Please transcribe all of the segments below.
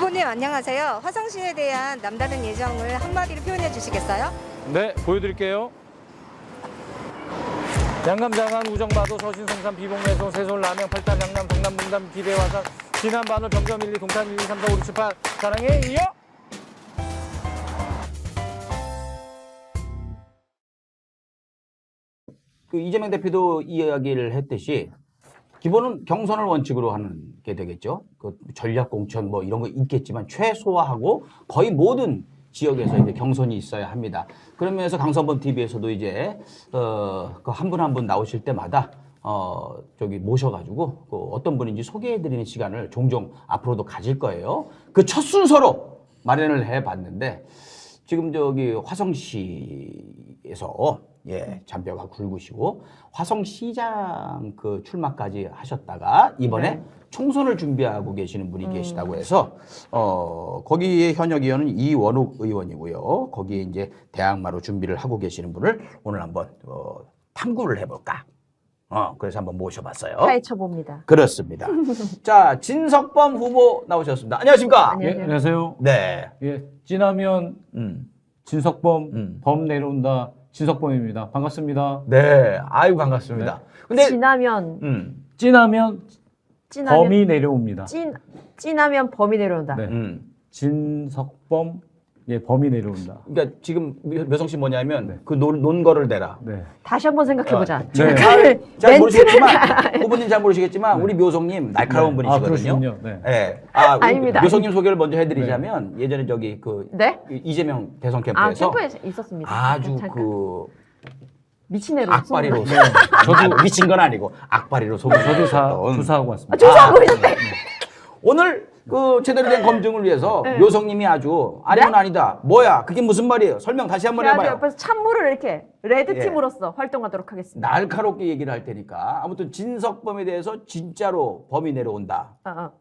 후보님 안녕하세요. 화성시에 대한 남다른 예정을 한마디로 표현해 주시겠어요? 네, 보여드릴게요. 양감장안, 우정마도, 서신성산, 비봉매송, 세솔, 남양, 팔당, 양남, 성남, 문담, 기대, 화산, 진안, 반월, 병점 1, 2, 동탄 1, 2, 3, 4, 5, 6, 7, 8 사랑해 이어! 이재명 대표도 이야기를 했듯이 기본은 경선을 원칙으로 하는 게 되겠죠. 그 전략 공천 뭐 이런 거 있겠지만 최소화하고 거의 모든 지역에서 이제 경선이 있어야 합니다. 그러면서 강선범 TV에서도 이제 그 한 분 한 분 나오실 때마다 저기 모셔가지고 그 어떤 분인지 소개해드리는 시간을 종종 앞으로도 가질 거예요. 그 첫 순서로 마련을 해봤는데 지금 저기 화성시에서 잔뼈가 굵으시고 화성시장 그 출마까지 하셨다가 이번에 총선을 준비하고 계시는 분이 계시다고 해서 거기에 현역 의원은 이원욱 의원이고요. 거기에 이제 대항마로 준비를 하고 계시는 분을 오늘 한번 탐구를 해볼까. 그래서 한번 모셔봤어요. 파헤쳐봅니다. 그렇습니다. 자, 진석범 후보 나오셨습니다. 안녕하십니까? 안녕하세요. 예, 안녕하세요. 네. 예, 찐하면 진석범, 범 내려온다. 진석범입니다. 반갑습니다. 네. 아유, 반갑습니다. 근데, 찐하면 찐하면 찐하면 범이 내려옵니다. 찐하면 범이 내려온다. 네. 진석범, 범이 내려온다. 그러니까 지금 묘성 씨 뭐냐면 네. 그 논 거를 내라. 네. 다시 한번 생각해보자. 네. 잘 모르시겠지만 후보님 잘 모르시겠지만 우리 묘성님 날카로운 네. 분이시거든요. 그러시군요. 네. 네. 아닙니다. 묘성님 소개를 먼저 해드리자면 예전에 저기 그 네? 이재명 대선 아, 캠프에서 캠프에 있었습니다. 아주 잠깐. 그 미친 애로 악바리로 쏜다. 저도 미친 건 아니고 악바리로 속을 저도 줬던. 조사하고 왔습니다. 조사하고 있었대. 오늘 그 제대로 된 검증을 위해서 묘성님이 아주 아니면 아니다. 뭐야? 그게 무슨 말이에요? 설명 다시 한번 제가 아주 해봐요. 옆에서 찬물을 이렇게 레드팀으로서 활동하도록 하겠습니다. 날카롭게 얘기를 할 테니까 아무튼 진석범에 대해서 진짜로 범이 내려온다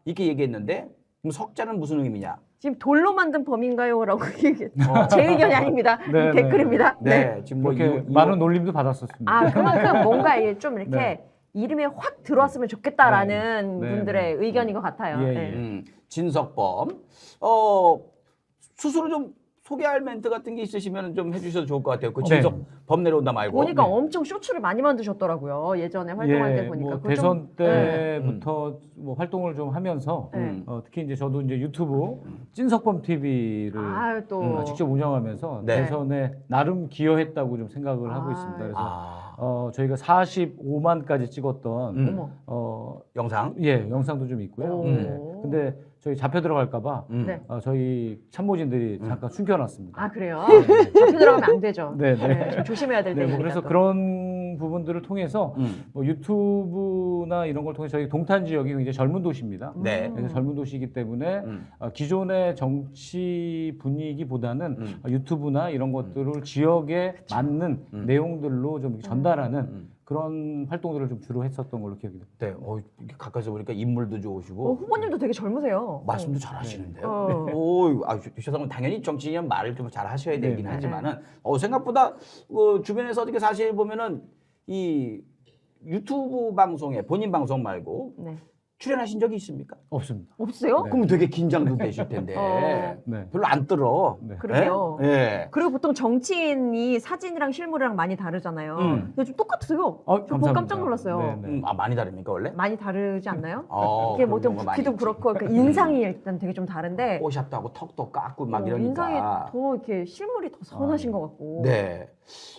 이렇게 얘기했는데 그럼 석자는 무슨 의미냐? 지금 돌로 만든 범인가요? 라고 얘기했죠. 제 의견이 아닙니다. 네, 댓글입니다. 네, 지금 뭐 그렇게 많은 놀림도 받았었습니다. 아, 그만큼 뭔가 이게 좀 이렇게 네. 이름에 확 들어왔으면 좋겠다라는 네. 분들의 의견인 것 같아요. 예, 네. 예. 진석범 스스로 좀 소개할 멘트 같은 게 있으시면 좀 해주셔도 좋을 것 같아요. 그 진석범 내려온다 말고. 보니까 엄청 쇼츠를 많이 만드셨더라고요. 예전에 활동할 때 보니까. 뭐 그거 대선 좀- 때부터 뭐 활동을 좀 하면서 특히 이제 저도 이제 유튜브 찐석범 TV를 아, 또 직접 운영하면서 네. 대선에 나름 기여했다고 좀 생각을 하고 있습니다. 그래서 저희가 45만까지 찍었던 영상. 영상도 좀 있고요. 오. 근데 저희 잡혀 들어갈까봐 네. 저희 참모진들이 잠깐 숨겨놨습니다. 아, 그래요? 잡혀 들어가면 안 되죠. 네, 네. 네, 좀 조심해야 될 네, 때입니다. 뭐 그래서 또. 그런 부분들을 통해서 뭐 유튜브나 이런 걸 통해서 저희 동탄 지역이 굉장히 젊은 도시입니다. 네. 그래서 젊은 도시이기 때문에 기존의 정치 분위기보다는 유튜브나 이런 것들을 지역에 맞는 내용들로 좀 전달하는 그런 활동들을 좀 주로 했었던 걸로 기억이 됩니다. 네. 이렇게 가까이서 보니까 인물도 좋으시고 후보님도 되게 젊으세요. 말씀도 잘 하시는데요. 어. 죄송합니다. 당연히 정치인은 말을 좀 잘 하셔야 되긴 네. 하지만은 생각보다 주변에서 어떻게 사실 보면은 이 유튜브 방송에 본인 방송 말고 네. 출연하신 적이 있습니까? 없습니다. 없어요? 네. 그럼 되게 긴장도 되실 텐데 네. 별로 안 들어. 네. 그러게요. 예. 그리고 보통 정치인이 사진이랑 실물이랑 많이 다르잖아요. 근데 좀 똑같으세요. 저 보고 감사합니다. 깜짝 놀랐어요. 네, 네. 많이 다릅니까 원래? 많이 다르지 않나요? 이게 그런 뭐 좀 경우가 많이 붓기도 있지. 그렇고 그 인상이 일단 되게 좀 다른데 뽀샵도 하고 턱도 깎고 막 인상이 이러니까. 더 이렇게 실물이 더 선하신 것 같고. 네.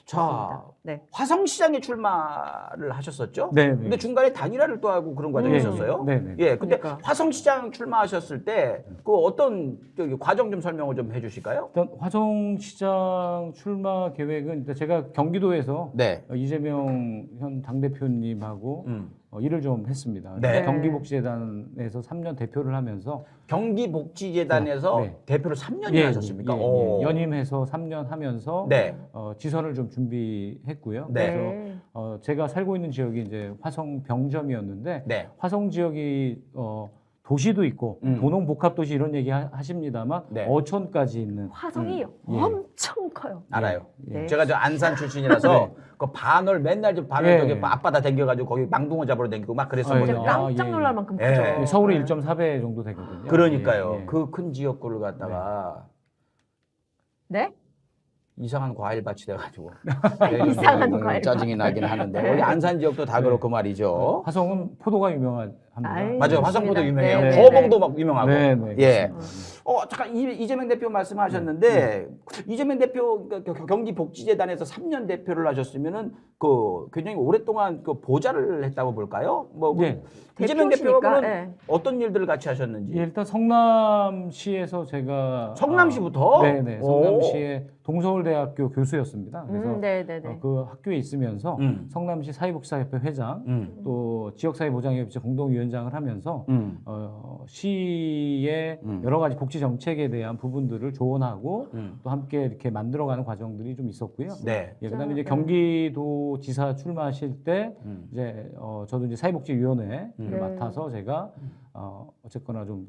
자, 네. 화성시장에 출마를 하셨었죠? 네, 네. 근데 중간에 단일화를 또 하고 그런 과정이 있었어요? 네, 네. 예, 근데 그러니까. 화성시장 출마하셨을 때 그 어떤 과정 좀 설명을 좀 해주실까요? 일단 화성시장 출마 계획은 일단 제가 경기도에서 네. 이재명 현 당대표님하고 일을 좀 했습니다. 네. 경기복지재단에서 3년 대표를 하면서 경기복지재단에서 네. 대표를 3년이나 하셨습니까? 오. 연임해서 3년 하면서 네. 지선을 좀 준비했고요. 네. 그래서 제가 살고 있는 지역이 이제 화성 병점이었는데 네. 화성 지역이 도시도 있고 도농복합도시 이런 얘기 하십니다만 네. 어촌까지 있는 화성이 예. 엄청 커요. 알아요. 예. 제가 저 안산 출신이라서 그 반월 맨날 저 반월 예. 저기 앞바다 댕겨가지고 거기 망둥어 잡으러 댕기고 막 그랬었거든요. 진짜 아, 깜짝 예. 놀랄 만큼 예. 크죠. 예, 서울이 1.4배 정도 되거든요. 그러니까요. 예, 예. 그 큰 지역구를 갖다가 네? 이상한 과일밭이 돼가지고 이상한 좀 과일밭. 짜증이 나긴 하는데 여기 안산 지역도 다 그렇고 말이죠. 화성은 포도가 유명합니다. 아이, 맞아요. 좋습니다. 화성포도 유명해요. 네, 거봉도 막 유명하고. 네, 네. 예. 그렇습니다. 잠깐 이재명 대표 말씀하셨는데 이재명 대표 경기 복지재단에서 3년 대표를 하셨으면은 그 굉장히 오랫동안 그 보좌를 했다고 볼까요? 뭐 예. 이재명 대표시니까, 대표가 예. 어떤 일들을 같이 하셨는지. 예, 일단 성남시에서 제가 성남시부터? 네, 네. 성남시의 동서울대학교 교수였습니다. 그래서 네네네. 그 학교에 있으면서 성남시 사회복지사협회 회장 또 지역사회보장협의체 공동위원장을 하면서 시의 여러 가지 복지 정책에 대한 부분들을 조언하고 또 함께 이렇게 만들어가는 과정들이 좀 있었고요. 네. 예, 그다음에 이제 경기도지사 출마하실 때 이제 저도 이제 사회복지위원회를 네. 맡아서 제가 어쨌거나 좀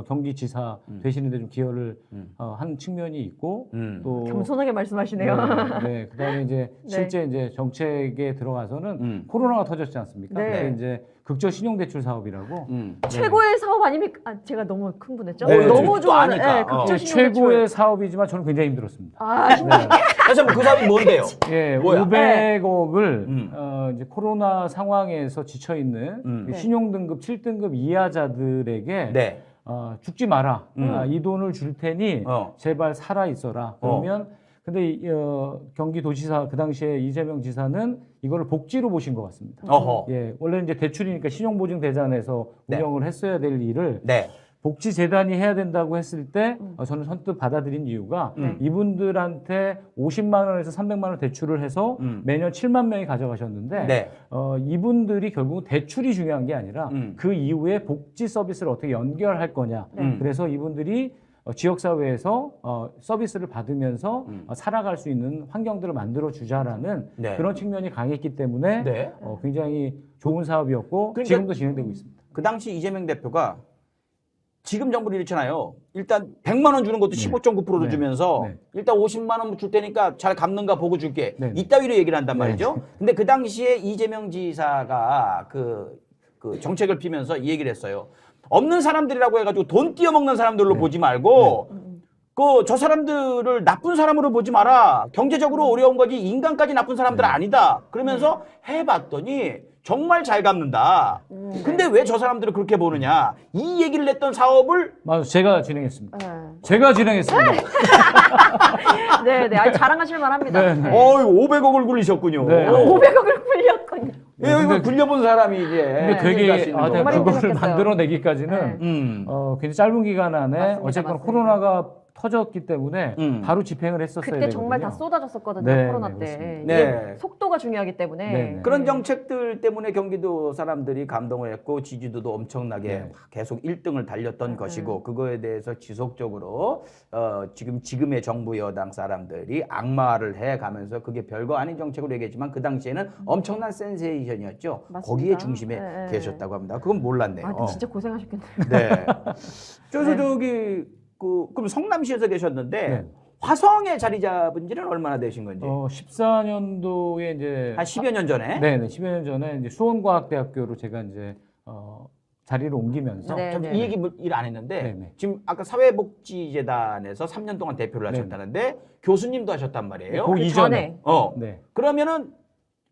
경기지사 되시는데 좀 기여를 한 측면이 있고 또 겸손하게 말씀하시네요. 네, 그다음에 이제 네. 실제 이제 정책에 들어가서는 코로나가 터졌지 않습니까? 네. 그래서 이제 극저 신용대출 사업이라고 최고의 사업 아닙니까? 아, 제가 너무 흥분했죠? 네, 너무 또 좋아하는 아니까. 예, 극조 네, 신용대출. 최고의 사업이지만 저는 굉장히 힘들었습니다. 아, 힘들어. 그래서 그 사업이 뭔데요? 예, 뭐야? 500억을 이제 코로나 상황에서 지쳐 있는 네. 신용등급 7등급 이하자들에게 네. 죽지 마라. 이 돈을 줄 테니 제발 살아 있어라. 그러면 근데 경기도지사 그 당시에 이재명 지사는 이거를 복지로 보신 것 같습니다. 어허. 예, 원래 이제 대출이니까 신용보증대잔에서 네. 운영을 했어야 될 일을 네. 복지재단이 해야 된다고 했을 때 저는 선뜻 받아들인 이유가 이분들한테 50만 원에서 300만 원 대출을 해서 매년 7만 명이 가져가셨는데 네. 이분들이 결국 대출이 중요한 게 아니라 그 이후에 복지 서비스를 어떻게 연결할 거냐. 그래서 이분들이 지역사회에서 서비스를 받으면서 살아갈 수 있는 환경들을 만들어 주자라는 네. 그런 측면이 강했기 때문에 네. 굉장히 좋은 사업이었고 그러니까 지금도 진행되고 있습니다. 그 당시 이재명 대표가 지금 정부를 이렇잖아요. 일단 100만 원 주는 것도 15.9%를 네. 주면서 네. 일단 50만 원 줄 테니까 잘 갚는가 보고 줄게. 네. 이따위로 얘기를 한단 말이죠. 근데 그 당시에 이재명 지사가 그 정책을 피면서 이 얘기를 했어요. 없는 사람들이라고 해가지고 돈 띄어먹는 사람들로 보지 말고 저 사람들을 나쁜 사람으로 보지 마라. 경제적으로 어려운 거지 인간까지 나쁜 사람들은 아니다. 그러면서 해봤더니 정말 잘 갚는다. 근데 왜 저 사람들을 그렇게 보느냐. 이 얘기를 했던 사업을 맞아요. 제가 진행했습니다. 네. 제가 진행했습니다. 네, 네. 아니, 자랑하실 만합니다. 네, 네. 네. 500억을 굴리셨군요. 네. 500억을 굴렸군요. 이거 굴려본 사람이 이게. 근데 할수 되게 있는 거고. 정말 그거를 힘들었겠어요. 만들어내기까지는 네. 굉장히 짧은 기간 안에 맞습니다, 어쨌거나 맞습니다. 코로나가 터졌기 때문에 바로 집행을 했었어야 그때 되거든요. 정말 다 쏟아졌었거든요. 네, 코로나 네, 때. 그렇습니다. 이게 네. 속도가 중요하기 때문에. 네, 네. 그런 정책들 때문에 경기도 사람들이 감동을 했고 지지도도 엄청나게 네. 계속 1등을 달렸던 것이고 그거에 대해서 지속적으로 지금의 정부 여당 사람들이 악마를 해가면서 그게 별거 아닌 정책으로 얘기했지만 그 당시에는 엄청난 센세이션이었죠. 맞습니다. 거기에 중심에 네, 네. 계셨다고 합니다. 그건 몰랐네요. 아, 근데 진짜 고생하셨겠네요. 네. 그래서 네. 저기 그럼 성남시에서 계셨는데 네. 화성에 자리 잡은 지는 얼마나 되신 건지? 14년도에 이제 한 10여 년 전에? 네, 10여 년 전에 이제 수원과학대학교로 제가 이제 자리를 옮기면서 네. 이 얘기 일 안 했는데 네, 네. 지금 아까 사회복지재단에서 3년 동안 대표를 하셨다는데 교수님도 하셨단 말이에요. 그 전에. 이전에 네. 그러면은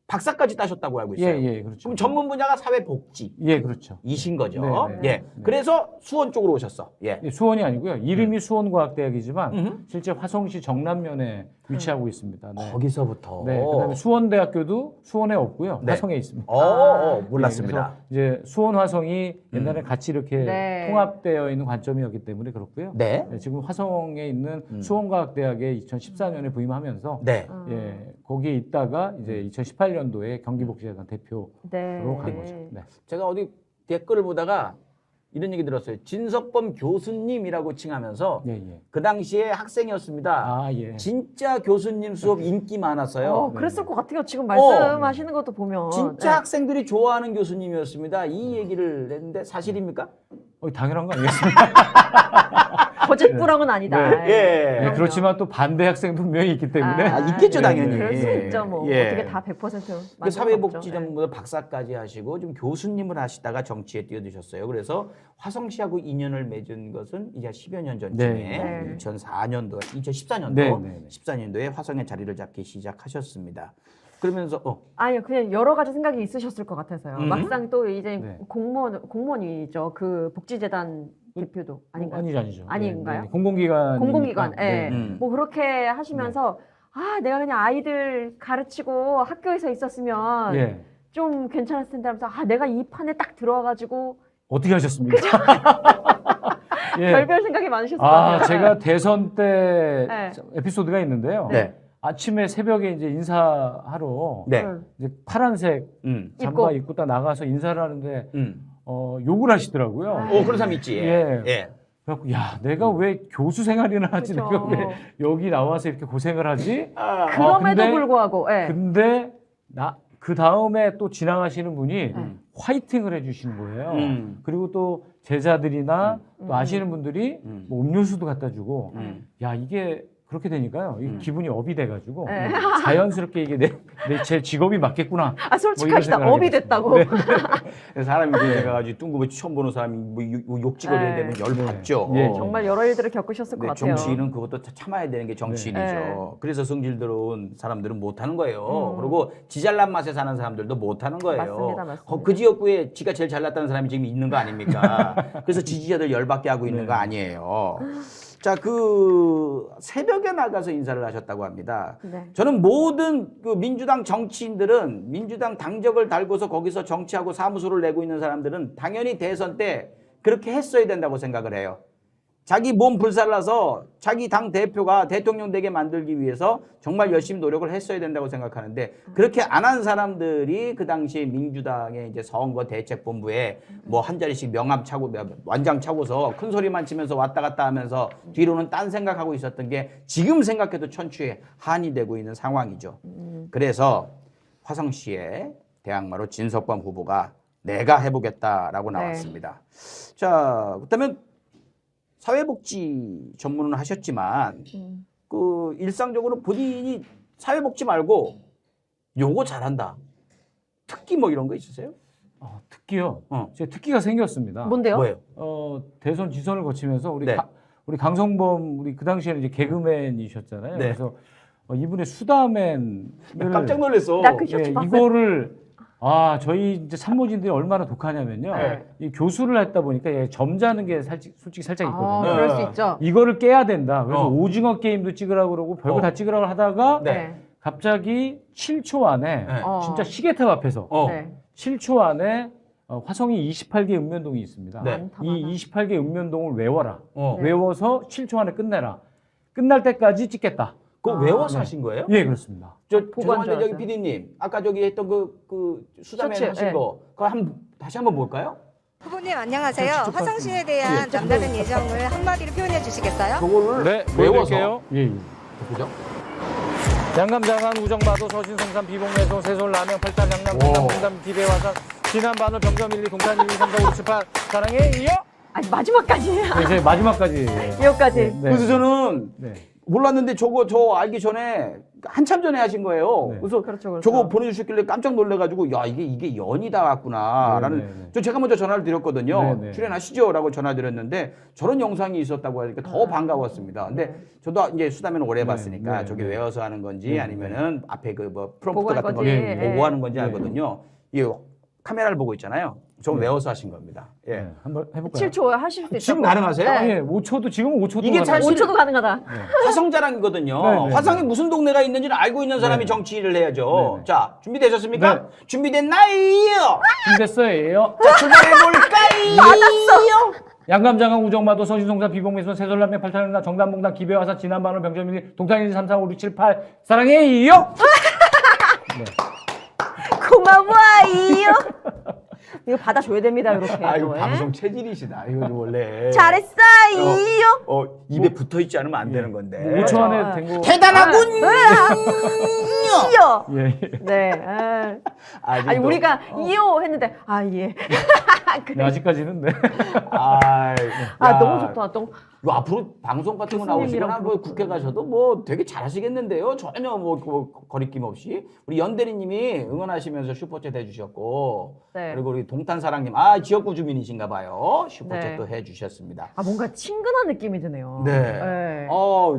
박사까지 따셨다고 알고 있어요. 예, 그렇죠. 그럼 전문 분야가 사회복지. 예, 그렇죠. 이신 거죠. 네, 네. 예. 그래서 수원 쪽으로 오셨어. 예. 예, 수원이 아니고요. 이름이 수원과학대학이지만 실제 화성시 정남면에 위치하고 있습니다. 네. 거기서부터. 네, 그다음에 수원대학교도 수원에 없고요. 네. 화성에 있습니다. 몰랐습니다. 네, 그래서 이제 수원 화성이 옛날에 같이 이렇게 네. 통합되어 있는 관점이었기 때문에 그렇고요. 네. 네, 지금 화성에 있는 수원과학대학에 2014년에 부임하면서 네. 예, 거기에 있다가 이제 2018년도에 경기복지재단 대표로 네. 간 거죠. 네. 제가 어디 댓글을 보다가 이런 얘기 들었어요. 진석범 교수님이라고 칭하면서 예, 예. 그 당시에 학생이었습니다. 아, 예. 진짜 교수님 수업 인기 많았어요. 그랬을 것 같아요. 지금 말씀하시는 것도 보면. 진짜 네. 학생들이 좋아하는 교수님이었습니다. 이 얘기를 했는데 사실입니까? 당연한 거 아니겠습니까? 거짓부렁은 아니다. 예. 네, 그렇지만 또 반대 학생도 분명히 있기 때문에 아, 있겠죠, 네, 당연히. 네. 그럴 수 있죠. 뭐 예. 어떻게 다 100% 그 맞을 사회복지전문가 박사까지 하시고 좀 교수님을 하시다가 정치에 뛰어드셨어요. 그래서 화성시하고 인연을 맺은 것은 이제 10여 년 전쯤에 네. 2014년도, 2014년도, 네, 네, 네. 14년도에 화성에 자리를 잡기 시작하셨습니다. 그러면서 아니요, 그냥 여러 가지 생각이 있으셨을 것 같아서요. 막상 또 이제 네. 공무원이죠. 그 복지재단 대표도 아닌가요? 아니죠. 아닌가요? 공공기관. 공공기관. 예. 네. 뭐 그렇게 하시면서 내가 그냥 아이들 가르치고 학교에서 있었으면 예. 좀 괜찮았을 텐데 하면서 내가 이 판에 딱 들어와가지고 어떻게 하셨습니까? 예. 별별 생각이 많으셨을 것 같아요. 제가 대선 때 네. 에피소드가 있는데요. 네. 아침에 새벽에 이제 인사하러 네. 이제 파란색 잠바 입고 딱 나가서 인사를 하는데 욕을 하시더라고요. 그런 사람 있지. 예. 예. 그래갖고 내가 왜 교수 생활이나 하지? 그쵸. 내가 왜 여기 나와서 이렇게 고생을 하지? 그럼에도 근데- 불구하고 근데 그 다음에 또 지나가시는 분이 화이팅을 해주시는 거예요. 그리고 또 제자들이나 또 아시는 분들이 뭐 음료수도 갖다 주고 야 이게 그렇게 되니까요. 이 기분이 업이 돼가지고 네. 자연스럽게 이게 제 직업이 맞겠구나. 솔직하시다. 뭐 이런 업이 생각을 됐다고. 네. 사람이 내가 가지고 뚱구부치 처음 보는 사람이 뭐 욕지거리에 네. 되면 열받죠. 예, 정말 여러 일들을 겪으셨을 것 네, 같아요. 정치인은 그것도 참아야 되는 게 정치인이죠. 네. 그래서 성질 들어온 사람들은 못하는 거예요. 그리고 지잘난 맛에 사는 사람들도 못하는 거예요. 맞습니다. 그 지역구에 지가 제일 잘났다는 사람이 지금 있는 거 아닙니까? 그래서 지지자들 열받게 하고 있는 거 아니에요. 자, 그 새벽에 나가서 인사를 하셨다고 합니다. 네. 저는 모든 그 민주당 정치인들은 민주당 당적을 달고서 거기서 정치하고 사무소를 내고 있는 사람들은 당연히 대선 때 그렇게 했어야 된다고 생각을 해요. 자기 몸 불살라서 자기 당 대표가 대통령 되게 만들기 위해서 정말 열심히 노력을 했어야 된다고 생각하는데 그렇게 안 한 사람들이 그 당시에 민주당의 이제 선거 대책본부에 뭐 한 자리씩 명함 차고 완장 차고서 큰 소리만 치면서 왔다 갔다 하면서 뒤로는 딴 생각하고 있었던 게 지금 생각해도 천추에 한이 되고 있는 상황이죠. 그래서 화성시에 대항마로 진석범 후보가 내가 해보겠다라고 나왔습니다. 자, 그렇다면 사회복지 전문은 하셨지만 그 일상적으로 본인이 사회복지 말고 요거 잘한다. 특기 뭐 이런 거 있으세요? 특기요. 제 특기가 생겼습니다. 뭔데요? 뭐예요? 대선 지선을 거치면서 네. 우리 강성범 우리 그 당시에는 이제 개그맨이셨잖아요. 네. 그래서 이분의 수다맨을 깜짝 놀랐어. 나 그 쇼츠 봤어요. 이거를 저희 이제 참모진들이 얼마나 독하냐면요. 네. 이 교수를 했다 보니까 점잖은 게 솔직히 살짝 있거든요. 그럴 수 있죠. 이거를 깨야 된다. 그래서 오징어 게임도 찍으라고 그러고 별거 다 찍으라고 하다가 네. 갑자기 7초 안에 네. 진짜 시계탑 앞에서 네. 7초 안에 화성이 28개 읍면동이 있습니다. 네. 많다, 이 많아. 28개 읍면동을 외워라. 네. 외워서 7초 안에 끝내라. 끝날 때까지 찍겠다. 그거 외워서 하신 거예요? 예, 그렇습니다. 죄송한데 줄 저기 알았어요. PD님 아까 저기 했던 그 수다맨 쇼츠, 하신 예. 거 그거 다시 한번 볼까요? 후보님 안녕하세요. 화성시에 대한 남다른 예정을 한마디로 표현해 주시겠어요? 그거를 네, 외워서 보여드릴게요. 예. 그죠? 양감장안 우정마도 서신성산 비봉매소 세솔 라면 팔당 양남 오. 공담 기대화산 진안 바늘 병점 1, 2 동탄 1, 2, 3, 4, 5, 6, 7, 8 사랑해 이어. 아니 마지막까지. 이제 마지막까지. 여기까지. 네. 그래서 저는 네. 몰랐는데 저 알기 전에 한참 전에 하신 거예요. 네. 그래서 그렇죠. 저거 보내주셨길래 깜짝 놀래가지고 야 이게 연이다 왔구나라는 네, 네, 네. 저 제가 먼저 전화를 드렸거든요. 네, 네. 출연하시죠라고 전화 드렸는데 저런 영상이 있었다고 하니까 더 반가웠습니다. 근데 저도 이제 수다면 오래 네, 봤으니까 네, 저게 네. 외워서 하는 건지 네, 아니면은 앞에 그 뭐 프롬프트 보고할 같은 거 거지. 보고하는 건지 네. 알거든요. 이 카메라를 보고 있잖아요. 저 외워서 하신 겁니다. 예. 네, 한번 해볼까요? 7초 하실 수 있죠. 지금 가능하세요? 네. 예, 5초도 지금은 5초도 이게 사실 5초도 가능하다. 화성자랑이거든요. 네, 네, 화성에 무슨 동네가 있는지를 알고 있는 사람이 네. 정치를 해야죠. 네, 네. 자, 준비되셨습니까? 네. 준비됐나요? 준비됐어요. 자, 출발해볼까요? 맞았어. 양감장항 우정마도 서신송산 비봉매소 세솔라면 팔탄나 정담봉당 기배화산 진안반원 병점일리 동탄 1, 2, 3, 4, 5, 6, 7, 8 사랑해 이어. 고마워요. 이거 받아줘야 됩니다. 이렇게. 아, 이거 또, 예? 방송 체질이시다. 이거 좀 원래. 잘했어요. 입에 붙어 있지 않으면 안 되는 건데. 5초 안에 된 거. 대단하군요. 이요. 예. 네. 아니 아직도- 우리가 이요 했는데 예. 네, 아직까지는 네. 야, 너무 좋다. 너무 이거 앞으로 방송 같은 거 나오시거나 교수님이랑 뭐 국회 가셔도 뭐 되게 잘하시겠는데요. 전혀 뭐 거리낌 없이 우리 연대리님이 응원하시면서 슈퍼챗 해주셨고 네. 그리고 우리 동탄사랑님 지역구 주민이신가 봐요. 슈퍼챗도 해주셨습니다. 뭔가 친근한 느낌이 드네요. 네.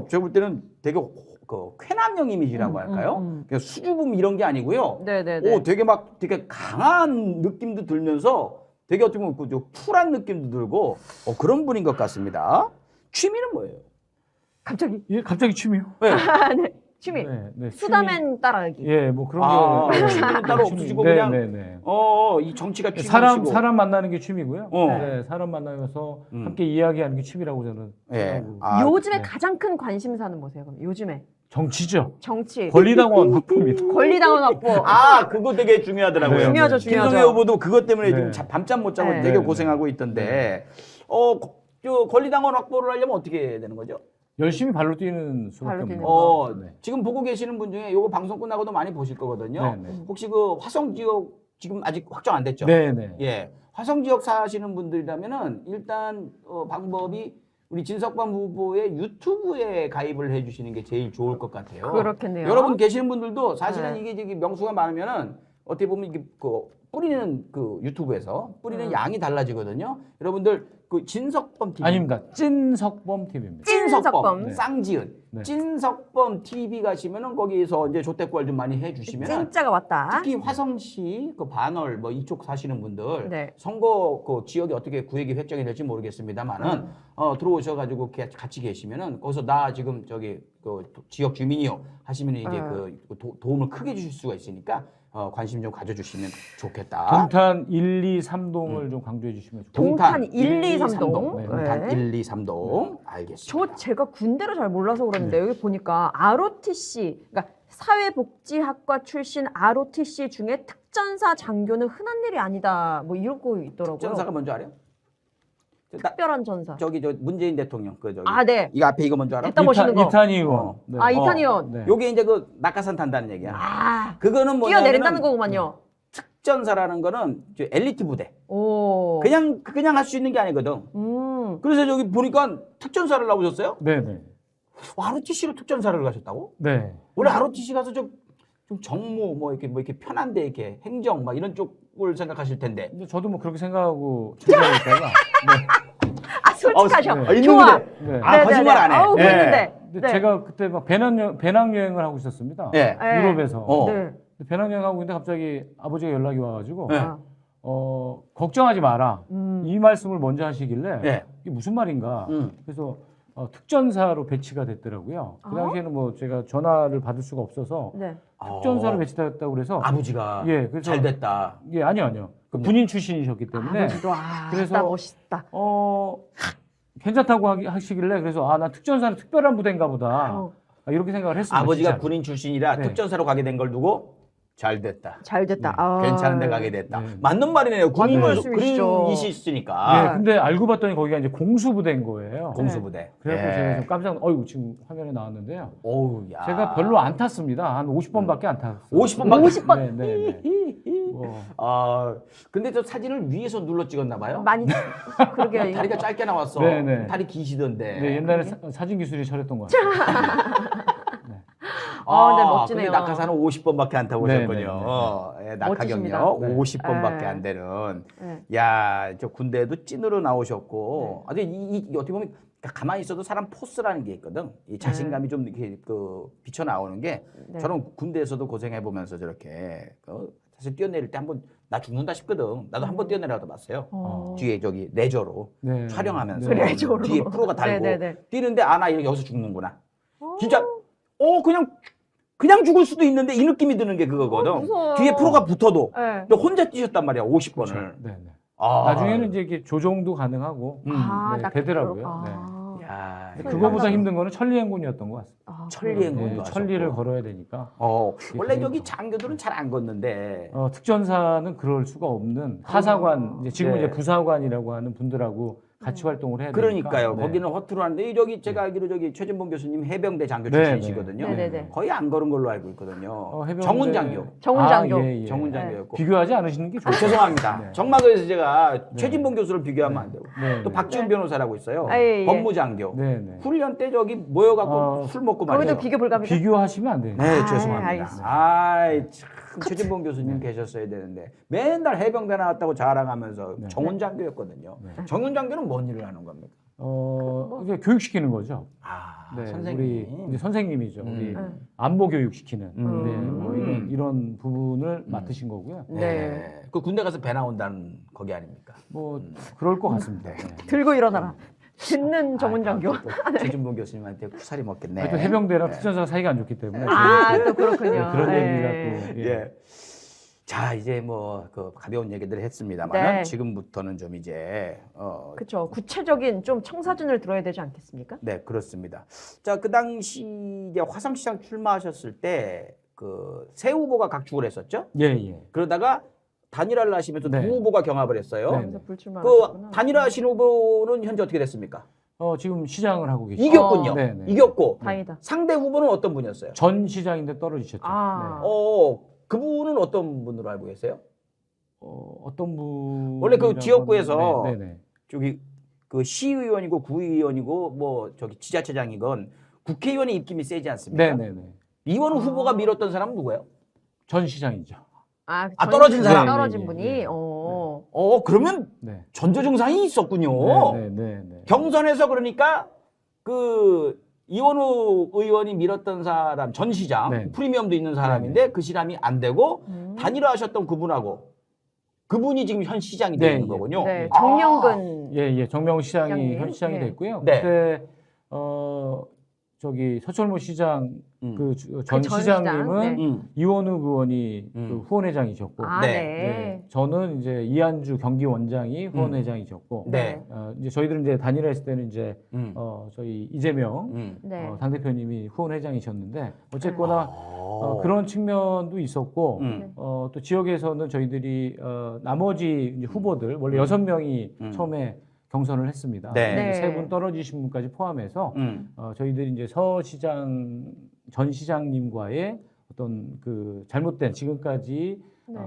제가 볼 때는 되게 그 쾌남형 이미지라고 할까요? 그냥 수줍음 이런 게 아니고요. 네네네. 되게 막 되게 강한 느낌도 들면서 되게 어떻게 보면 그 쿨한 느낌도 들고 그런 분인 것 같습니다. 취미는 뭐예요? 갑자기 예, 갑자기 취미요? 네. 네. 취미. 네, 네. 수다맨 따라하기. 예, 뭐 그런 게 취미는 따로 없으시고 네, 그냥 네, 네. 이 정치가 취미시고 사람 만나는 게 취미고요. 어. 네, 사람 만나면서 함께 이야기하는 게 취미라고 저는 예. 생각하고. 요즘에 네. 가장 큰 관심사는 뭐세요? 그럼 요즘에 정치죠. 정치. 권리당원 확보입니다. 권리당원 확보. 그거 되게 중요하더라고요. 네, 중요하죠, 김성애 중요하죠. 후보도 그것 때문에 네. 지금 밤잠 못 자고 네. 되게 네, 고생하고 있던데 저 권리당원 확보를 하려면 어떻게 되는 거죠? 열심히 발로 뛰는 수밖에 발로 없는 뛰는 거죠. 네. 지금 보고 계시는 분 중에 요거 방송 끝나고도 많이 보실 거거든요. 네, 네. 혹시 그 화성 지역 지금 아직 확정 안 됐죠? 네, 네. 예. 화성 지역 사시는 분들이라면은 일단 방법이 우리 진석범 후보의 유튜브에 가입을 해 주시는 게 제일 좋을 것 같아요. 그렇겠네요. 여러분 계시는 분들도 사실은 네. 이게 저기 명수가 많으면은 어떻게 보면 이게 그 뿌리는 그 유튜브에서 뿌리는 양이 달라지거든요. 여러분들 그 진석범 TV 아닙니다. 찐석범 TV입니다. 찐석범 찐석범. 네. 쌍지은 네. 찐석범 TV 가시면은 거기에서 이제 조태구알 좀 많이 해주시면은 진짜가 왔다. 특히 화성시 그 반월 뭐 이쪽 사시는 분들 네. 선거 그 지역이 어떻게 구획이 획정이 될지 모르겠습니다만은 들어오셔가지고 같이 계시면은 거기서 나 지금 저기 그 지역 주민이요 하시면 이제 그 도움을 크게 주실 수가 있으니까 관심 좀 가져주시면 좋겠다. 동탄 1, 2, 3동을 좀 강조해 주시면 좋겠습니다. 동탄 1, 2, 3동. 네. 동탄 네. 1, 2, 3동 알겠습니다. 제가 군대를 잘 몰라서 그러는데 여기 보니까 ROTC, 그러니까 사회복지학과 출신 ROTC 중에 특전사 장교는 흔한 일이 아니다. 뭐 이런 거 있더라고요. 전사가 뭔지 알아요? 특별한 전사. 저 문재인 대통령 그 저기 네. 이거 앞에 이거 뭔지 알아? 됐다 멋있는 거. 이탄희 의원. 네. 이탄희 의원. 네. 요게 이제 그 낙하산 탄다는 얘기야. 그거는 뛰어내린다는 뭐냐면은 거구만요. 특전사라는 거는 저 엘리트 부대. 오. 그냥 할 수 있는 게 아니거든. 그래서 저기 보니까 특전사를 나오셨어요? 네, 네. ROTC로 특전사를 가셨다고? 네. 원래 ROTC 가서 좀 정무 뭐 이렇게 편한데 이렇게 행정 막 이런 쪽을 생각하실 텐데. 근데 저도 뭐 그렇게 생각하고 준비하고 있다가 솔직하셔. 네. 좋아. 네. 거짓말 안 해. 아우, 네. 그랬는데. 근데 네. 제가 그때 막 배낭여행을 하고 있었습니다. 예. 네. 유럽에서. 네. 배낭여행 하고 있는데 갑자기 아버지가 연락이 와가지고 네. 걱정하지 마라. 이 말씀을 먼저 하시길래 네. 이게 무슨 말인가. 음. 그래서 특전사로 배치가 됐더라고요. 그 당시에는 뭐 제가 전화를 받을 수가 없어서 네. 특전사로 배치됐다고 그래서 아버지가 예, 그래서 잘 됐다. 예, 아니요. 그 군인 출신이셨기 때문에 아버지도 그래서 나 멋있다. 괜찮다고 하시길래 그래서 난 특전사는 특별한 부대인가 보다. 이렇게 생각을 했습니다. 아버지가 진짜. 군인 출신이라 네. 특전사로 가게 된 걸 두고 잘 됐다. 잘 됐다. 괜찮은 데 가게 됐다. 네. 맞는 말이네요. 말씀이시죠. 군인이시니까. 예, 근데 알고 봤더니 거기가 이제 공수부대인 거예요. 공수부대. 그래서 예. 제가 좀 깜짝 지금 화면에 나왔는데요. 어우, 야. 제가 별로 안 탔습니다. 한 50번밖에 안 탔어요. 50번밖에? 50번. 네, 네, 네. 근데 저 사진을 위에서 눌러 찍었나 봐요? 많이 그러게요. 다리가 짧게 나왔어. 네, 네. 다리 기시던데. 네, 옛날에 사진 기술이 저랬던 것 같아요. 네, 멋지네요. 근데 낙하산은 50번밖에 안 타고 네, 오셨군요. 예, 멋지십니다. 낙하경력 네. 50번밖에 네. 안 되는. 네. 야, 저 군대에도 찐으로 나오셨고. 이 어떻게 보면 가만히 있어도 사람 포스라는 게 있거든. 이 자신감이 좀 이렇게 비쳐 나오는 게 네. 저는 군대에서도 고생해 보면서 저렇게 사실 뛰어내릴 때 한번 나 죽는다 싶거든. 나도 한번 뛰어내려다 봤어요. 뒤에 저기 레저로 네. 촬영하면서 네. 레저로. 뒤에 프로가 달고 네네네. 뛰는데 나 여기서 죽는구나. 진짜 그냥 죽을 수도 있는데 이 느낌이 드는 게 그거거든. 무서워요. 뒤에 프로가 붙어도 네. 근데 혼자 뛰셨단 말이야. 50번을. 네, 네. 아. 나중에는 이제 이렇게 조종도 가능하고 네, 되더라고요. 네. 야, 근데 그거보다 힘든 거는 천리행군이었던 것 같습니다. 천리행군도 네, 천리를 걸어야 되니까. 원래 여기 장교들은 잘 안 걷는데. 특전사는 그럴 수가 없는 하사관, 지금 네. 이제 부사관이라고 하는 분들하고 같이 활동을 해야 그러니까요. 되니까. 거기는 허투루 하는데 저기 제가 알기로 저기 최진봉 교수님 해병대 장교 네, 출신이시거든요. 네, 네, 네. 거의 안 걸은 걸로 알고 있거든요. 해병대- 정훈 장교. 정훈 장교. 예, 예. 정훈 장교였고. 비교하지 않으시는 게 좋죠. 죄송합니다. 네. 정막에서 제가 최진봉 교수를 비교하면 안 되고. 네, 또 네. 박지훈 변호사라고 있어요. 아, 예, 예. 법무장교. 네, 네. 훈련 때 저기 모여갖고 술 먹고 말이에요. 거기도 비교 불가입니까? 비교하시면 안 돼요. 네, 아, 죄송합니다. 알겠습니다. 아이, 참, 최진봉 교수님 계셨어야 되는데 맨날 해병대 나왔다고 자랑하면서 네. 정훈 장교였거든요. 네. 정훈 장교는 뭔 일을 하는 겁니까? 이제 교육시키는 거죠. 아, 네, 선생님. 우리 이제 선생님이죠. 우리 음. 안보 교육시키는 네, 음. 뭐 이런 부분을 맡으신 거고요. 네. 그 군대 가서 배 나온다는 거기 아닙니까? 뭐 그럴 것 같습니다. 네. 들고 일어나라. 듣는 정훈 장교. 또 최진봉 교수님한테 쿠사리 먹겠네. 또 해병대랑 특전사 사이가 안 좋기 때문에 아, 또 그렇군요. 네, 그런 네. 얘기가 또 예. 예. 자, 이제 뭐 그 가벼운 얘기들을 했습니다만 네. 지금부터는 좀 이제 그렇죠. 구체적인 좀 청사진을 들어야 되지 않겠습니까? 네, 그렇습니다. 자, 그 당시 이제 화성시장 출마하셨을 때 그 새 후보가 각축을 했었죠. 예, 예. 그러다가 단일화를 하시면서 네. 두 후보가 경합을 했어요. 네. 그래서 불출마하셨구나. 그 단일화하신 후보는 현재 어떻게 됐습니까? 지금 시장을 하고 계시죠. 이겼군요. 네, 네. 이겼고 다행이다. 상대 후보는 어떤 분이었어요? 전 시장인데 떨어지셨죠. 아. 네. 그분은 어떤 분으로 알고 계세요? 어떤 분 원래 그 지역구에서 네, 네. 저기 그 시의원이고 구의원이고 뭐 저기 지자체장이건 국회의원의 입김이 세지 않습니까? 네, 네, 네. 이원 후보가 밀었던 사람은 누구예요? 전 시장이죠. 아, 전 떨어진 시장에 사람. 떨어진 네, 분이. 네, 네. 그러면 네. 전조증상이 있었군요. 네, 네, 네. 경선에서 그러니까 그 이원우 의원이 밀었던 사람 전 시장 네. 프리미엄도 있는 사람인데 그 시장이 안 되고 단일화하셨던 그분하고 그분이 지금 현 시장이 네, 되는 예. 거군요. 네, 정명근. 예, 예. 정명 시장이 시장님. 현 시장이 네. 됐고요. 네. 그때 저기 서철모 시장 그 전 전 시장님은 시장, 네. 음. 이원우 의원이 그 후원회장이셨고, 아, 네. 네. 네. 저는 이제 이한주 경기원장이 후원회장이셨고, 네. 이제 저희들은 이제 단일화했을 때는 이제 저희 이재명 네. 당 대표님이 후원회장이셨는데 어쨌거나 어. 그런 측면도 있었고 음. 또 지역에서는 저희들이 나머지 이제 후보들 원래 6명이 처음에 경선을 했습니다. 네. 네. 3분 떨어지신 분까지 포함해서 음. 저희들이 이제 서 시장 전 시장님과의 어떤 그 잘못된 지금까지 네.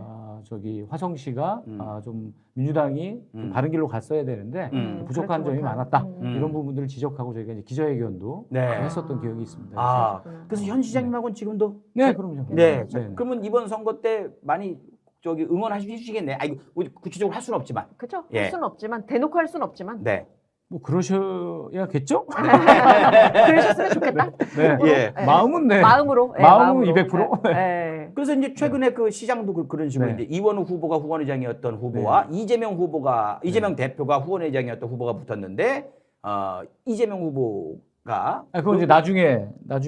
저기 화성시가 좀 민주당이 좀 바른 길로 갔어야 되는데 부족한 그렇지 점이 못한. 많았다 이런 부분들을 지적하고 저희가 이제 기자회견도 네. 했었던 기억이 있습니다. 아, 그러시구나. 그래서 현 시장님하고는 지금도 네, 그럼요. 네. 네. 그러면 이번 선거 때 많이 저기 응원해주시겠네. 아이고 구체적으로 할 수는 없지만. 그렇죠. 예. 할 수는 없지만 대놓고 할 수는 없지만 네. 뭐 그러셔야겠죠? 그러셨으면 좋겠다. 네. 예. 네. 마음은 네. 마음으로. 네, 마음은 마음으로. 200%. 네. 네. 그래서 이제 최근에 그 시장도 그런 식으로 네. 이제 이원우 후보가 후원회장이었던 후보와 이재명 후보가 이재명 대표가 후원회장이었던 후보가 붙었는데 이재명 후보가 그건 이제 나중에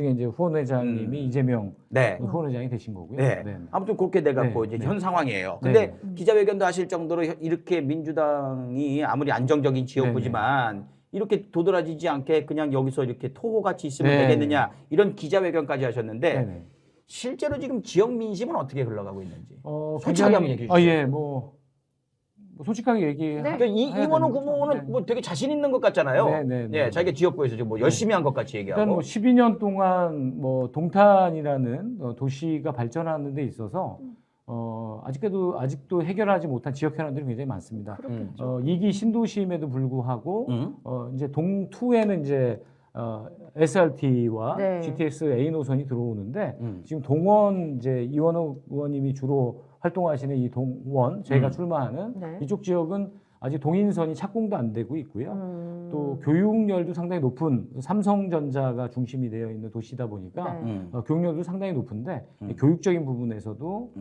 이제 후원회장님이 이재명 네. 후원회장이 되신 거고요. 네. 네. 아무튼 그렇게 돼갖고 네. 이제 네. 현 상황이에요. 근데 네. 기자회견도 하실 정도로 이렇게 민주당이 아무리 안정적인 지역구지만 이렇게 도드라지지 않게 그냥 여기서 이렇게 토호같이 있으면 네. 되겠느냐 이런 기자회견까지 하셨는데 네. 네. 실제로 지금 지역 민심은 어떻게 흘러가고 있는지 솔직하게 굉장히- 한번 얘기해 주시죠. 예, 뭐 솔직하게 얘기해. 네. 그러니까 이원우 후보는 뭐 되게 자신 있는 것 같잖아요. 네, 네, 네. 예, 자기가 지역구에서 지금 뭐 열심히 한 것 같이 얘기하고. 일단 뭐 12년 동안 뭐 동탄이라는 도시가 발전하는 데 있어서 아직도 해결하지 못한 지역 현안들이 굉장히 많습니다. 2기 신도시임에도 불구하고 이제 동투에는 이제 SRT와 네. GTX A 노선이 들어오는데 지금 동원 이제 이원호 의원님이 주로 활동하시는 이 동원 저희가 출마하는 네. 이쪽 지역은 아직 동인선이 착공도 안 되고 있고요. 또 교육열도 상당히 높은 삼성전자가 중심이 되어 있는 도시다 보니까 네. 교육열도 상당히 높은데 교육적인 부분에서도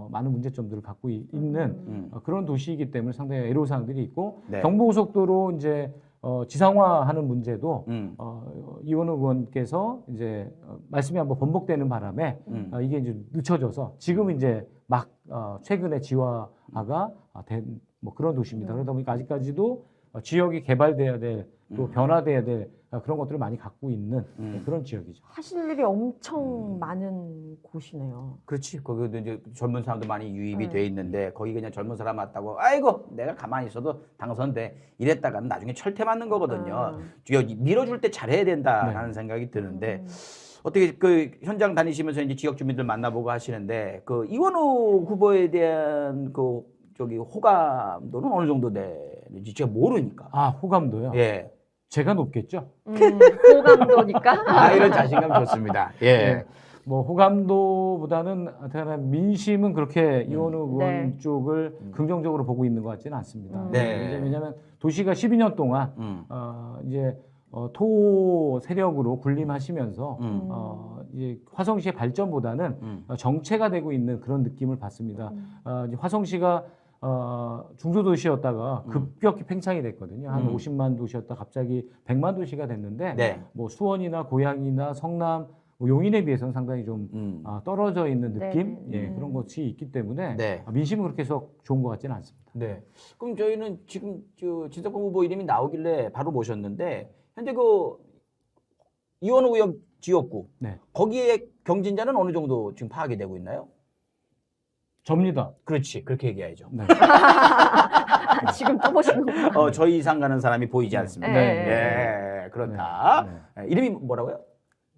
많은 문제점들을 갖고 있는 그런 도시이기 때문에 상당히 애로사항들이 있고 네. 경부고속도로 이제 지상화하는 문제도 이원호 의원께서 이제 말씀이 한번 번복되는 바람에 이게 이제 늦춰져서 지금 이제 막 최근에 지화가 된 뭐 그런 도시입니다. 그러다 보니까 아직까지도 지역이 개발돼야 될 또 변화돼야 될 그런 것들을 많이 갖고 있는 그런 지역이죠. 하실 일이 엄청 많은 곳이네요. 그렇지. 거기도 이제 젊은 사람도 많이 유입이 네. 돼 있는데 거기 그냥 젊은 사람 왔다고 아이고 내가 가만히 있어도 당선돼 이랬다가는 나중에 철퇴 맞는 거거든요. 밀어줄 때 잘해야 된다라는 생각이 드는데 어떻게 그 현장 다니시면서 이제 지역 주민들 만나보고 하시는데 그 이원우 후보에 대한 그 저기 호감도는 어느 정도 되는지 제가 모르니까. 아, 호감도요? 예. 제가 높겠죠? 호감도니까. 아 이런 자신감 좋습니다. 예. 네. 뭐 호감도보다는 어떻게나 민심은 그렇게 이원우 의원 네. 쪽을 긍정적으로 보고 있는 것 같지는 않습니다. 네. 왜냐하면 도시가 12년 동안 이제 토 세력으로 군림하시면서 이제 화성시의 발전보다는 정체가 되고 있는 그런 느낌을 받습니다. 이제 화성시가 중소도시였다가 급격히 팽창이 됐거든요. 한 50만 도시였다 갑자기 100만 도시가 됐는데 네. 뭐 수원이나 고양이나 성남, 뭐 용인에 비해서는 상당히 좀 떨어져 있는 느낌 예, 그런 것이 있기 때문에 네. 민심은 그렇게 해서 좋은 것 같지는 않습니다. 네. 그럼 저희는 지금 저 진석범 후보 이름이 나오길래 바로 모셨는데 현재 그 이원우 의원 지역구 네. 거기에 경진자는 어느 정도 지금 파악이 되고 있나요? 접니다. 그렇지. 그렇게 얘기해야죠. 네. 지금 떠보시는 거. 저희 이상 가는 사람이 보이지 않습니다. 네. 예, 그렇다. 네. 이름이 뭐라고요?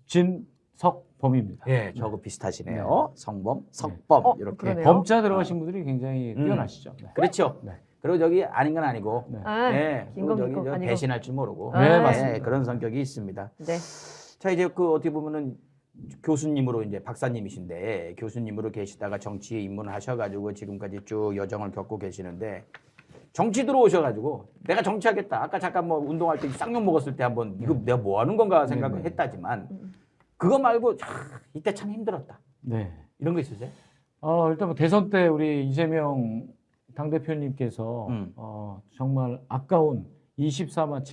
진석범입니다. 예, 저거 비슷하시네요. 성범, 석범 이렇게. 그러네요. 범자 들어가신 분들이 굉장히 뛰어나시죠. 네. 그렇죠. 네. 그리고 저기 아닌 건 아니고, 네. 예, 그리고 저기 김건희 저 아니고. 배신할 줄 모르고, 네, 예, 맞습니다. 그런 성격이 있습니다. 네. 자 이제 그 어떻게 보면은 교수님으로 이제 박사님이신데 교수님으로 계시다가 정치에 입문을 하셔가지고 지금까지 쭉 여정을 겪고 계시는데 정치 들어오셔가지고 내가 정치하겠다. 아까 잠깐 뭐 운동할 때 쌍욕 먹었을 때 한번 이거 내가 뭐 하는 건가 생각을 했다지만 그거 말고 이때 참 힘들었다. 네. 이런 거 있으세요? 일단 뭐 대선 때 우리 이재명 당대표님께서 정말 아까운 24만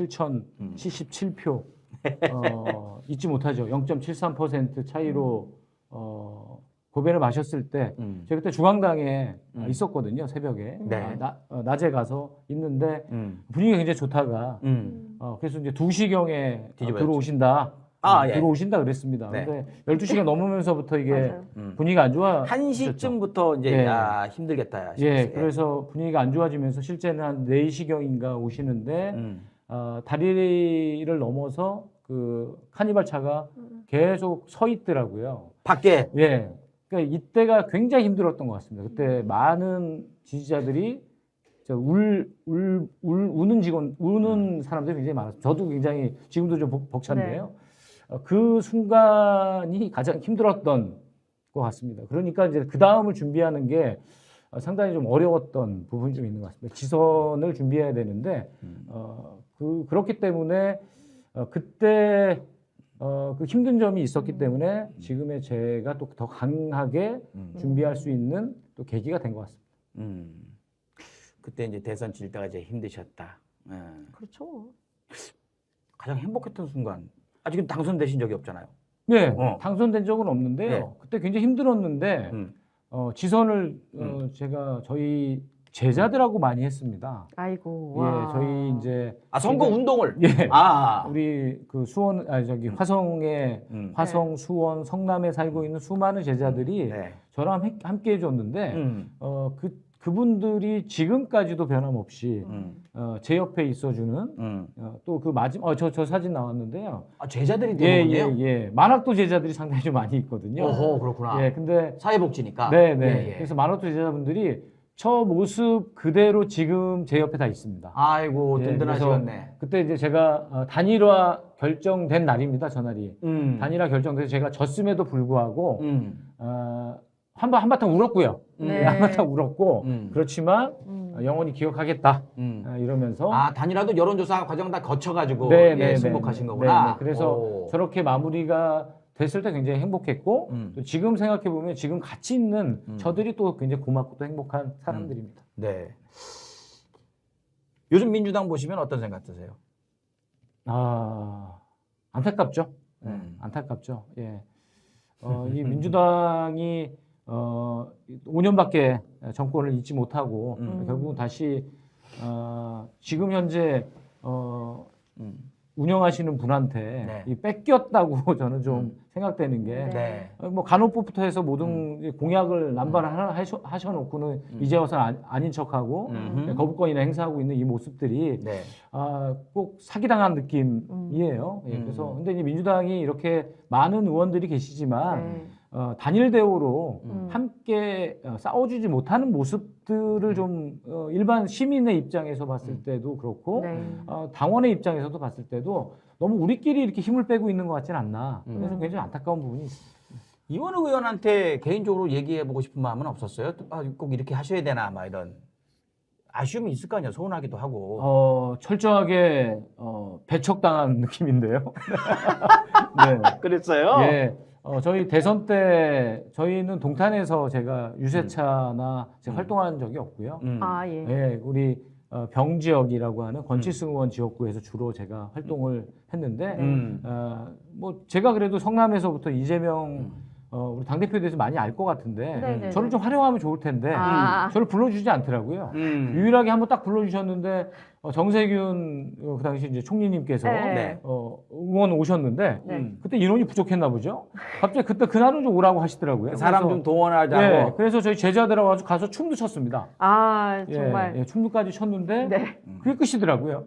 7,077표 잊지 못하죠. 0.73% 차이로 고배를 마셨을 때 제가 그때 중앙당에 있었거든요. 새벽에 네. 낮에 가서 있는데 분위기가 굉장히 좋다가 그래서 이제 2시경에 뒤집어졌죠. 들어오신다. 예. 들어오신다 그랬습니다. 네. 근데 12시가 넘으면서부터 이게 맞아요. 분위기가 안 좋아. 1시쯤부터 이제 예. 야 힘들겠다. 예, 싶었어요. 그래서 분위기가 안 좋아지면서 실제는 한 4시경인가 오시는데 다리를 넘어서 그 카니발 차가 계속 서 있더라고요. 밖에 예. 그러니까 이때가 굉장히 힘들었던 것 같습니다. 그때 많은 지지자들이 우는 사람들이 굉장히 많았어요. 저도 굉장히 지금도 좀 벅찬데요. 그 순간이 가장 힘들었던 것 같습니다. 그러니까 이제 그 다음을 준비하는 게 상당히 좀 어려웠던 부분이 좀 있는 것 같습니다. 지선을 준비해야 되는데 그렇기 때문에 그때 그 힘든 점이 있었기 때문에 지금의 제가 또 더 강하게 준비할 수 있는 또 계기가 된 것 같습니다. 그때 이제 대선 질 때가 이제 힘드셨다. 예. 그렇죠. 가장 행복했던 순간. 아직은 당선되신 적이 없잖아요. 네, 당선된 적은 없는데요. 네. 그때 굉장히 힘들었는데 지선을 제가 저희 제자들하고 많이 했습니다. 아이고. 예, 와. 저희 이제 선거 운동을. 예. 아. 우리 그 수원 화성에 화성, 수원, 성남에 살고 있는 수많은 제자들이 네. 저랑 함께 해줬는데 그분들이 지금까지도 변함없이 제 옆에 있어주는 또 그 마지막 저 사진 나왔는데요. 아, 제자들이 예, 되는군요. 예. 만학도 제자들이 상당히 좀 많이 있거든요. 어허, 그렇구나. 예, 근데 사회복지니까. 네. 예, 예. 그래서 만학도 제자분들이 저 모습 그대로 지금 제 옆에 다 있습니다. 아이고, 예, 든든하시겠네. 그때 이제 제가 단일화 결정된 날입니다. 전날이. 단일화 결정돼서 제가 졌음에도 불구하고 한바탕 울었고요. 네. 한바탕 울었고 그렇지만 영원히 기억하겠다 이러면서 단이라도 여론조사 과정 다 거쳐가지고 네, 승복하신 거구나. 네. 그래서 오. 저렇게 마무리가 됐을 때 굉장히 행복했고 또 지금 생각해 보면 지금 같이 있는 저들이 또 굉장히 고맙고 또 행복한 사람들입니다. 네. 요즘 민주당 보시면 어떤 생각 드세요? 안타깝죠. 안타깝죠. 예. 이 민주당이 5년밖에 정권을 잊지 못하고 결국은 다시 지금 현재 운영하시는 분한테 네. 이 뺏겼다고 저는 좀 생각되는 게 네. 뭐 간호법부터 해서 모든 공약을 남발하셔놓고는 이제 와서 아닌 척하고 거부권이나 행사하고 있는 이 모습들이 네. 꼭 사기당한 느낌이에요. 예, 그래서 근데 이제 민주당이 이렇게 많은 의원들이 계시지만 네. 단일 대우로 함께 싸워주지 못하는 모습들을 좀 일반 시민의 입장에서 봤을 때도 그렇고 네. 당원의 입장에서도 봤을 때도 너무 우리끼리 이렇게 힘을 빼고 있는 것 같지는 않나. 그래서 굉장히 안타까운 부분이 있습니다. 이원욱 의원한테 개인적으로 얘기해보고 싶은 마음은 없었어요? 꼭 이렇게 하셔야 되나 막 이런 아쉬움이 있을 거 아니에요. 서운하기도 하고. 철저하게 배척당한 느낌인데요. 네. 그랬어요? 예. 저희 대선 때 저희는 동탄에서 제가 유세차나 제가 활동한 적이 없고요. 아, 예. 예, 우리 병 지역이라고 하는 권치승 의원 지역구에서 주로 제가 활동을 했는데 뭐 제가 그래도 성남에서부터 이재명 우리 당대표에 대해서 많이 알 것 같은데 네네네. 저를 좀 활용하면 좋을 텐데 저를 불러주지 않더라고요. 유일하게 한번 딱 불러주셨는데 정세균 그 당시 이제 총리님께서 네. 의원 오셨는데 네. 그때 인원이 부족했나 보죠. 갑자기 그때 그날은 좀 오라고 하시더라고요. 사람 그래서 좀 동원하자고. 예, 그래서 저희 제자들하고 가서 춤도 췄습니다. 아, 정말. 예, 춤도까지 췄는데 네. 그게 끝이더라고요.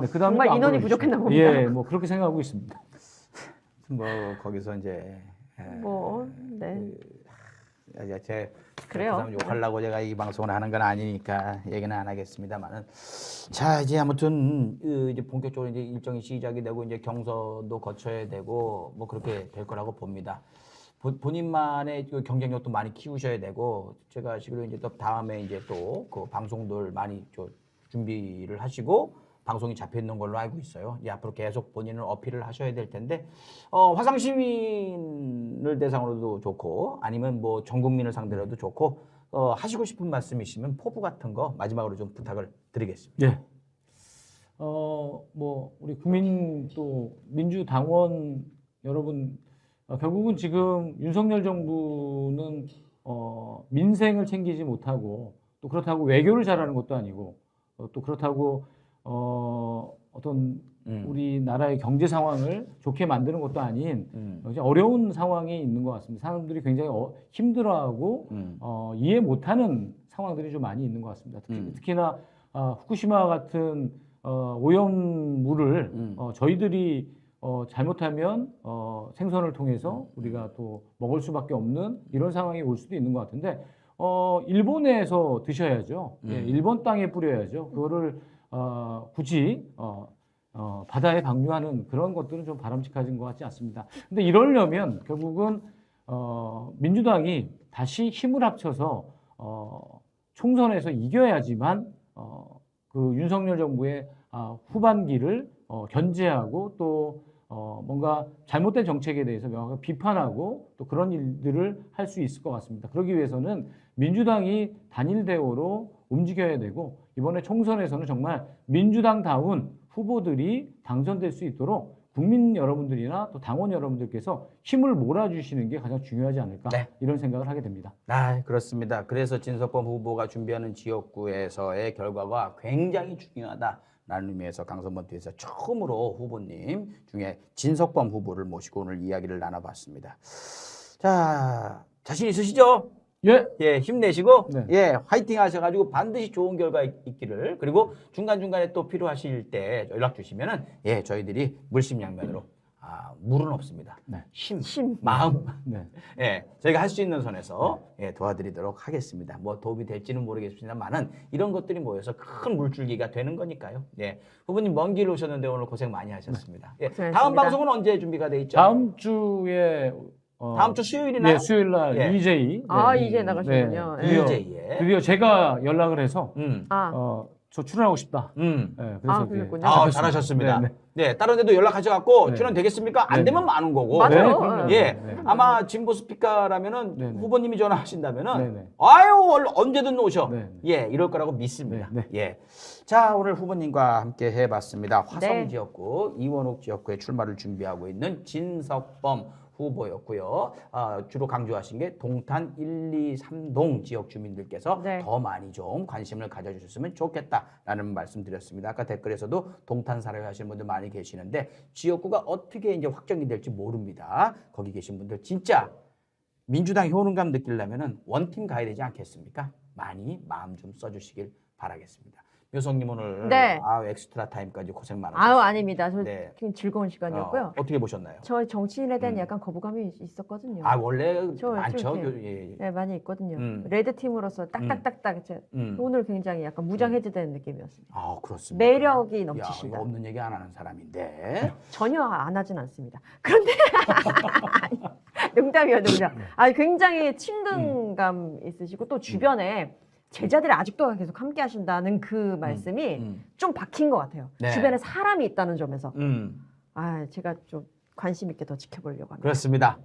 네, 그다음에 정말 또안 인원이 불러주시죠. 부족했나 봅니다. 예, 뭐 그렇게 생각하고 있습니다. 뭐 거기서 이제 뭐, 네. 제 그래요. 사람 욕하려고 제가 이 방송을 하는 건 아니니까 얘기는 안 하겠습니다만은 자 이제 아무튼 이제 본격적으로 이제 일정이 시작이 되고 이제 경선도 거쳐야 되고 뭐 그렇게 될 거라고 봅니다. 본인만의 그 경쟁력도 많이 키우셔야 되고 제가 아시기로 이제 또 다음에 이제 또 그 방송들 많이 준비를 하시고 방송이 잡혀 있는 걸로 알고 있어요. 이제 앞으로 계속 본인을 어필을 하셔야 될 텐데 화상 시민을 대상으로도 좋고 아니면 뭐 전 국민을 상대로도 좋고 하시고 싶은 말씀이시면 포부 같은 거 마지막으로 좀 부탁을 드리겠습니다. 예. 뭐 우리 국민 또 민주당원 여러분 결국은 지금 윤석열 정부는 민생을 챙기지 못하고 또 그렇다고 외교를 잘하는 것도 아니고 또 그렇다고 어떤 우리나라의 경제 상황을 좋게 만드는 것도 아닌 굉장히 어려운 상황이 있는 것 같습니다. 사람들이 굉장히 힘들어하고 이해 못하는 상황들이 좀 많이 있는 것 같습니다. 특히나 후쿠시마 같은 오염물을 저희들이 잘못하면 생선을 통해서 우리가 또 먹을 수밖에 없는 이런 상황이 올 수도 있는 것 같은데 일본에서 드셔야죠. 예, 일본 땅에 뿌려야죠. 그거를 굳이 바다에 방류하는 그런 것들은 좀 바람직하진 것 같지 않습니다. 근데 이러려면 결국은 민주당이 다시 힘을 합쳐서 총선에서 이겨야지만 그 윤석열 정부의 후반기를 견제하고 또 뭔가 잘못된 정책에 대해서 명확하게 비판하고 또 그런 일들을 할 수 있을 것 같습니다. 그러기 위해서는 민주당이 단일 대우로 움직여야 되고 이번에 총선에서는 정말 민주당다운 후보들이 당선될 수 있도록 국민 여러분들이나 또 당원 여러분들께서 힘을 몰아주시는 게 가장 중요하지 않을까 이런 생각을 하게 됩니다. 그렇습니다. 그래서 진석범 후보가 준비하는 지역구에서의 결과가 굉장히 중요하다라는 의미에서 강선번투에서 처음으로 후보님 중에 진석범 후보를 모시고 오늘 이야기를 나눠봤습니다. 자, 자신 있으시죠? 예. 힘내시고, 네. 화이팅 하셔가지고 반드시 좋은 결과 있기를. 그리고 중간중간에 또 필요하실 때 연락 주시면은, 저희들이 물심양면으로, 물은 없습니다. 네. 힘, 마음. 네. 저희가 할 수 있는 선에서 도와드리도록 하겠습니다. 뭐 도움이 될지는 모르겠습니다만은 이런 것들이 모여서 큰 물줄기가 되는 거니까요. 후보님 먼 길 오셨는데 오늘 고생 많이 하셨습니다. 고생하셨습니다. 다음 방송은 언제 준비가 돼 있죠? 다음 주에 다음 주 수요일이나요? 네, 수요일 날 EJ. 이제 나가셨군요. EJ에. 드디어 제가 연락을 해서 저 출연하고 싶다. 그래서 그랬군요. 잘하셨습니다. 네. 다른 데도 연락하셔갖고 출연 되겠습니까? 안 되면 많은 거고. 맞아요. 그럼요. 아마 진보 스피커라면은 후보님이 전화하신다면은 언제든 오셔. 이럴 거라고 믿습니다. 자, 오늘 후보님과 함께 해봤습니다. 화성 지역구, 이원옥 지역구에 출마를 준비하고 있는 진석범 후보였고요. 주로 강조하신 게 동탄 1, 2, 3동 지역 주민들께서 더 많이 좀 관심을 가져주셨으면 좋겠다라는 말씀 드렸습니다. 아까 댓글에서도 동탄 살아야 하시는 분들 많이 많이 계시는데 지역구가 어떻게 이제 확정이 될지 모릅니다. 거기 계신 분들 진짜 민주당 효능감 느끼려면은 원팀 가야 되지 않겠습니까? 많이 마음 좀 써주시길 바라겠습니다. 묘성님 오늘 네. 엑스트라 타임까지 고생 많으셨어요. 아유 아닙니다. 저 네. 굉장히 즐거운 시간이었고요. 어떻게 보셨나요? 저 정치인에 대한 약간 거부감이 있었거든요. 원래 저 많죠. 좀 예. 네, 많이 있거든요. 레드 팀으로서 딱딱딱딱 음. 오늘 굉장히 약간 무장해제되는 느낌이었습니다. 그렇습니다. 매력이 야, 넘치시다. 이거 없는 얘기 안 하는 사람인데. 전혀 안 하진 않습니다. 그런데 농담이요, 농담. 굉장히 친근감 있으시고 또 주변에 제자들이 아직도 계속 함께 하신다는 그 말씀이 좀 박힌 것 같아요. 네. 주변에 사람이 있다는 점에서. 제가 좀 관심 있게 더 지켜보려고 합니다. 그렇습니다.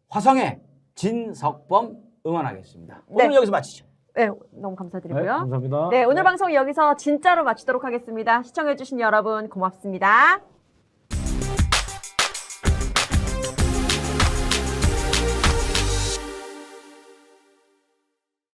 화성의 진석범 응원하겠습니다. 네. 오늘 여기서 마치죠. 네, 너무 네, 감사드리고요. 감사합니다. 네, 오늘 방송 여기서 진짜로 마치도록 하겠습니다. 시청해주신 여러분 고맙습니다.